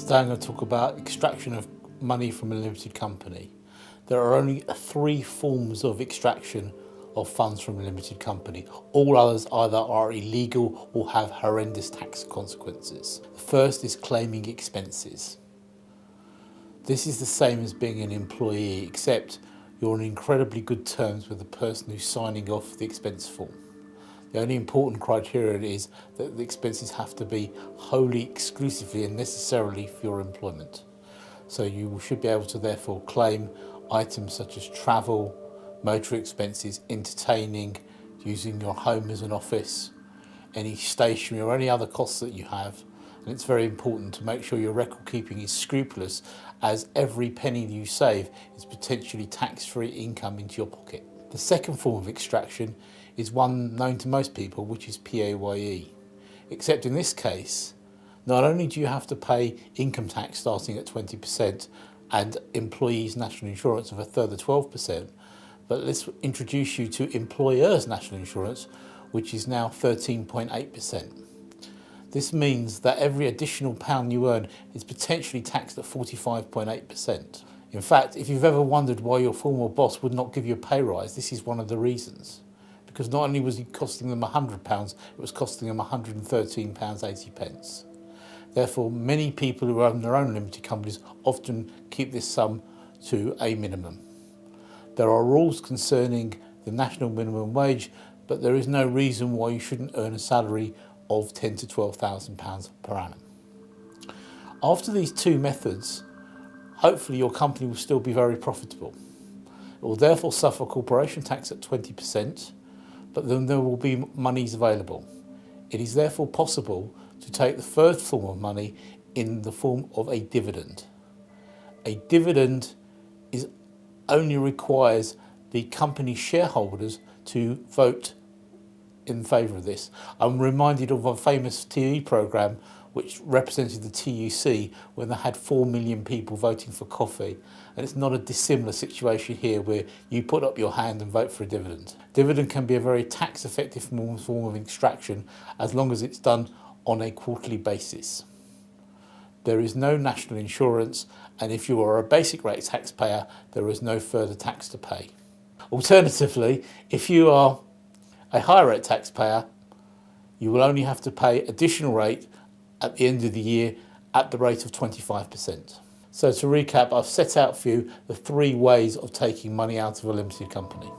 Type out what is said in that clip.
Today I'm going to talk about extraction of money from a limited company. There are only three forms of extraction of funds from a limited company. All others either are illegal or have horrendous tax consequences. The first is claiming expenses. This is the same as being an employee, except you're on incredibly good terms with the person who's signing off the expense form. The only important criteria is that the expenses have to be wholly, exclusively and necessarily for your employment. So you should be able to therefore claim items such as travel, motor expenses, entertaining, using your home as an office, any stationery or any other costs that you have. And it's very important to make sure your record keeping is scrupulous, as every penny you save is potentially tax-free income into your pocket. The second form of extraction is one known to most people, which is PAYE. Except in this case, not only do you have to pay income tax starting at 20% and employees' national insurance of a further 12%, but let's introduce you to employers' national insurance, which is now 13.8%. This means that every additional pound you earn is potentially taxed at 45.8%. In fact, if you've ever wondered why your former boss would not give you a pay rise, this is one of the reasons. Because not only was it costing them £100, it was costing them £113.80. Therefore, many people who own their own limited companies often keep this sum to a minimum. There are rules concerning the national minimum wage, but there is no reason why you shouldn't earn a salary of £10,000 to £12,000 per annum. After these two methods, hopefully your company will still be very profitable. It will therefore suffer corporation tax at 20%, but then there will be monies available. It is therefore possible to take the third form of money in the form of a dividend. A dividend only requires the company shareholders to vote in favour of this. I'm reminded of a famous TV programme which represented the TUC when they had 4 million people voting for coffee. And it's not a dissimilar situation here where you put up your hand and vote for a dividend. Dividend can be a very tax effective form of extraction as long as it's done on a quarterly basis. There is no national insurance, and if you are a basic rate taxpayer, there is no further tax to pay. Alternatively, if you are a higher rate taxpayer, you will only have to pay additional rate at the end of the year at the rate of 25%. So to recap, I've set out for you the three ways of taking money out of a limited company.